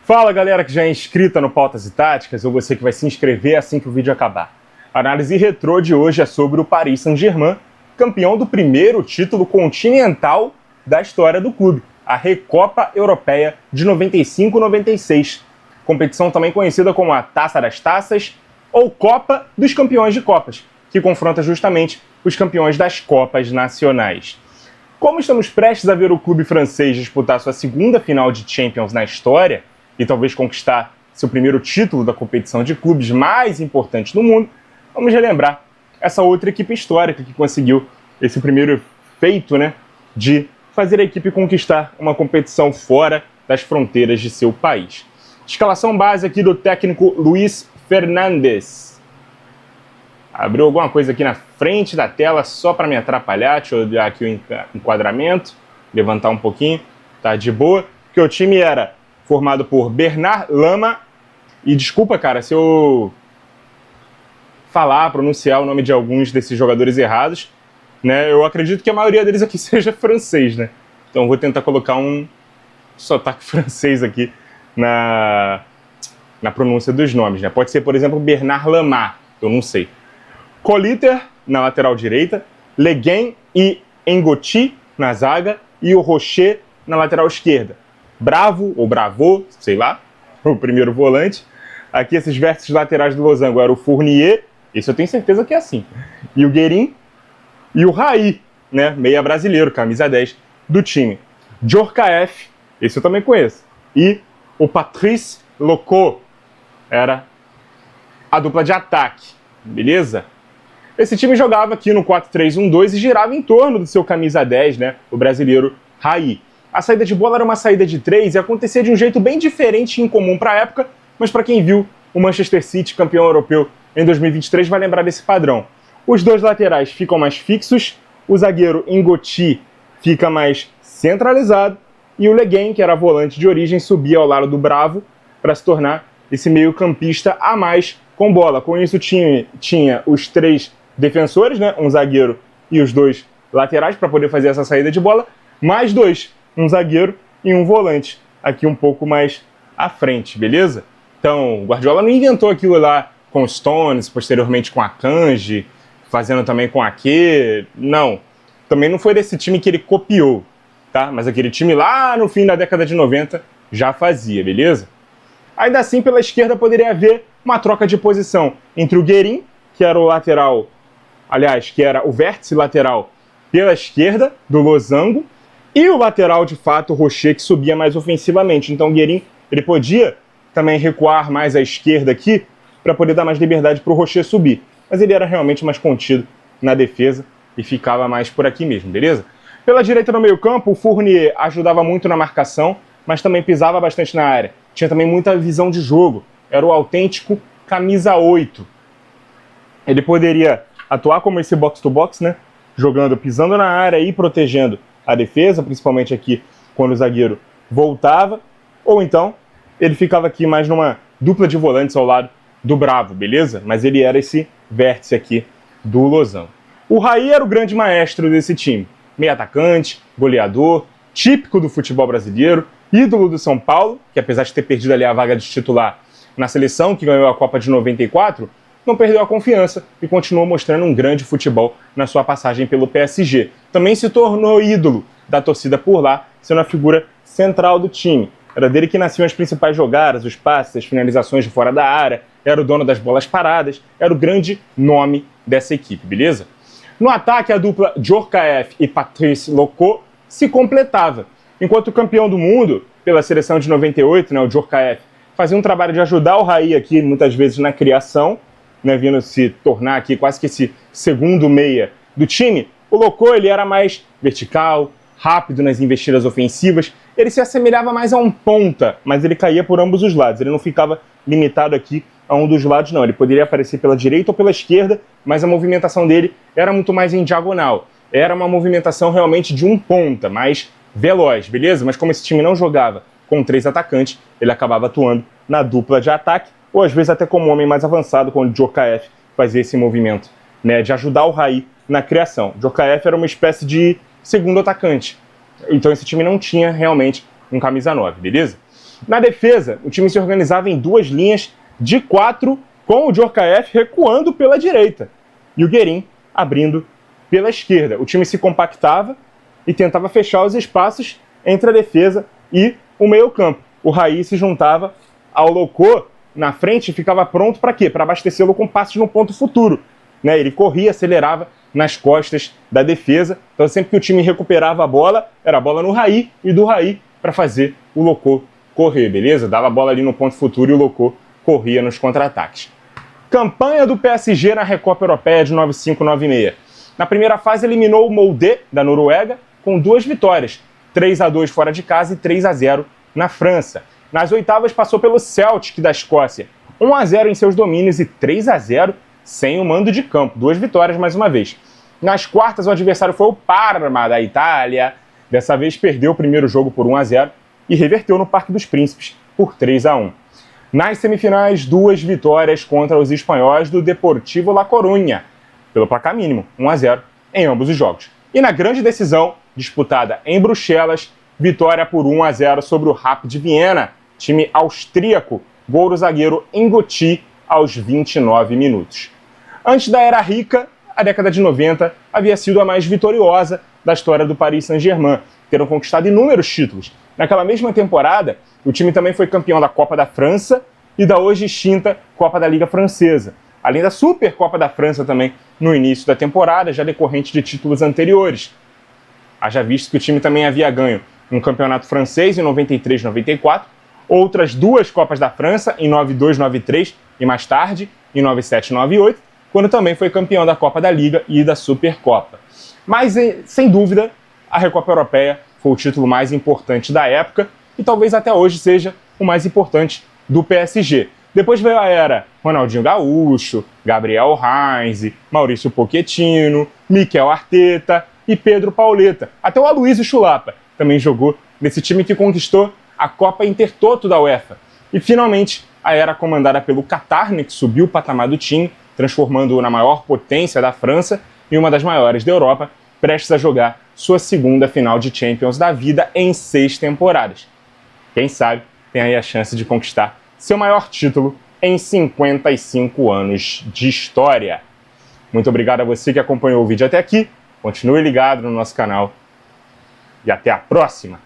Fala galera que já é inscrita no Pautas e Táticas, ou você que vai se inscrever assim que o vídeo acabar. A análise retrô de hoje é sobre o Paris Saint-Germain, campeão do primeiro título continental da história do clube, a Recopa Europeia de 95-96. Competição também conhecida como a Taça das Taças ou Copa dos Campeões de Copas, que confronta justamente os campeões das Copas Nacionais. Como estamos prestes a ver o clube francês disputar sua segunda final de Champions na história, e talvez conquistar seu primeiro título da competição de clubes mais importante do mundo, vamos relembrar essa outra equipe histórica que conseguiu esse primeiro feito, de fazer a equipe conquistar uma competição fora das fronteiras de seu país. Escalação base aqui do técnico Luis Fernandes. Abriu alguma coisa aqui na frente da tela só para me atrapalhar. Deixa eu olhar aqui o enquadramento, levantar um pouquinho, tá de boa. Que o time era formado por Bernard Lama, e desculpa, cara, se eu pronunciar o nome de alguns desses jogadores errados, eu acredito que a maioria deles aqui seja francês, Então vou tentar colocar um sotaque francês aqui na pronúncia dos nomes, Pode ser, por exemplo, Bernard Lama, eu não sei. Coliter na lateral direita, Le Guen e Engoti na zaga e o Rocher na lateral esquerda. Bravo, ou Bravo, sei lá, o primeiro volante. Aqui esses vértices laterais do losango eram o Fournier, esse eu tenho certeza que é assim, e o Guérin, e o Raí, meia brasileiro, camisa 10 do time. Djorkaeff, esse eu também conheço, e o Patrice Loco, era a dupla de ataque, beleza? Esse time jogava aqui no 4-3-1-2 e girava em torno do seu camisa 10, o brasileiro Raí. A saída de bola era uma saída de 3 e acontecia de um jeito bem diferente e incomum para a época, mas para quem viu o Manchester City campeão europeu em 2023 vai lembrar desse padrão. Os dois laterais ficam mais fixos, o zagueiro Engoti fica mais centralizado e o Le Guen, que era volante de origem, subia ao lado do Bravo para se tornar esse meio-campista a mais com bola. Com isso o time tinha os 3 defensores, um zagueiro e os 2 laterais para poder fazer essa saída de bola, mais 2, um zagueiro e um volante, aqui um pouco mais à frente, beleza? Então, o Guardiola não inventou aquilo lá com o Stones, posteriormente com a Kanji, fazendo também com a Ake, não. Também não foi desse time que ele copiou, tá? Mas aquele time lá no fim da década de 90 já fazia, beleza? Ainda assim, pela esquerda poderia haver uma troca de posição entre o Guérin, que era o lateral, aliás, que era o vértice lateral pela esquerda do losango, e o lateral, de fato, o Rocher, que subia mais ofensivamente. Então o Guérin, ele podia também recuar mais à esquerda aqui, para poder dar mais liberdade para o Rocher subir. Mas ele era realmente mais contido na defesa e ficava mais por aqui mesmo, beleza? Pela direita no meio-campo, o Fournier ajudava muito na marcação, mas também pisava bastante na área. Tinha também muita visão de jogo. Era o autêntico camisa 8. Ele poderia atuar como esse box-to-box, jogando, pisando na área e protegendo a defesa, principalmente aqui quando o zagueiro voltava, ou então ele ficava aqui mais numa dupla de volantes ao lado do Bravo, beleza? Mas ele era esse vértice aqui do losango. O Raí era o grande maestro desse time, meio atacante, goleador, típico do futebol brasileiro, ídolo do São Paulo, que apesar de ter perdido ali a vaga de titular na seleção, que ganhou a Copa de 94, não perdeu a confiança e continuou mostrando um grande futebol na sua passagem pelo PSG. Também se tornou ídolo da torcida por lá, sendo a figura central do time. Era dele que nasciam as principais jogadas, os passes, as finalizações de fora da área, era o dono das bolas paradas, era o grande nome dessa equipe, beleza? No ataque, a dupla Djorkaeff e Patrice Loco se completava. Enquanto o campeão do mundo, pela seleção de 98, o Djorkaeff, fazia um trabalho de ajudar o Raí aqui, muitas vezes na criação, vindo se tornar aqui quase que esse segundo meia do time, o Loco ele era mais vertical, rápido nas investidas ofensivas, ele se assemelhava mais a um ponta, mas ele caía por ambos os lados, ele não ficava limitado aqui a um dos lados não, ele poderia aparecer pela direita ou pela esquerda, mas a movimentação dele era muito mais em diagonal, era uma movimentação realmente de um ponta, mais veloz, beleza? Mas como esse time não jogava com 3 atacantes, ele acabava atuando na dupla de ataque, ou às vezes até como um homem mais avançado, quando o Djorkaeff fazia esse movimento, de ajudar o Raí na criação. O Djorkaeff era uma espécie de segundo atacante, então esse time não tinha realmente um camisa 9, beleza? Na defesa, o time se organizava em duas linhas de 4, com o Djorkaeff recuando pela direita e o Guerin abrindo pela esquerda. O time se compactava e tentava fechar os espaços entre a defesa e o meio-campo. O Raí se juntava ao Loko na frente e ficava pronto para quê? Para abastecê-lo com passes no ponto futuro. Né? Ele corria, acelerava nas costas da defesa. Então sempre que o time recuperava a bola, era a bola no Raí e do Raí para fazer o Loko correr, beleza? Dava a bola ali no ponto futuro e o Loko corria nos contra-ataques. Campanha do PSG na Recopa Europeia de 95-96. Na primeira fase eliminou o Molde, da Noruega, com 2 vitórias, 3-2 fora de casa e 3-0 na França. Nas oitavas passou pelo Celtic da Escócia, 1-0 em seus domínios e 3-0 sem o mando de campo, 2 vitórias mais uma vez. Nas quartas o adversário foi o Parma da Itália, dessa vez perdeu o primeiro jogo por 1-0 e reverteu no Parque dos Príncipes por 3-1. Nas semifinais, 2 vitórias contra os espanhóis do Deportivo La Coruña, pelo placar mínimo, 1-0 em ambos os jogos. E na grande decisão, disputada em Bruxelas, vitória por 1-0 sobre o Rapid Viena, time austríaco, gol do zagueiro Ngoti aos 29 minutos. Antes da Era Rica, a década de 90 havia sido a mais vitoriosa da história do Paris Saint-Germain, tendo conquistado inúmeros títulos. Naquela mesma temporada, o time também foi campeão da Copa da França e da hoje extinta Copa da Liga Francesa, além da Supercopa da França também no início da temporada, já decorrente de títulos anteriores. Haja visto que o time também havia ganho um campeonato francês em 93-94, outras 2 Copas da França em 92-93 e mais tarde em 97-98, quando também foi campeão da Copa da Liga e da Supercopa. Mas, sem dúvida, a Recopa Europeia foi o título mais importante da época e talvez até hoje seja o mais importante do PSG. Depois veio a era Ronaldinho Gaúcho, Gabriel Heinz, Maurício Pochettino, Mikel Arteta e Pedro Pauleta. Até o Aloysio Chulapa também jogou nesse time que conquistou a Copa Intertoto da UEFA. E finalmente a era comandada pelo Qatar, que subiu o patamar do time, transformando-o na maior potência da França e uma das maiores da Europa, prestes a jogar sua segunda final de Champions da vida em 6 temporadas. Quem sabe tem aí a chance de conquistar seu maior título em 55 anos de história. Muito obrigado a você que acompanhou o vídeo até aqui, continue ligado no nosso canal e até a próxima!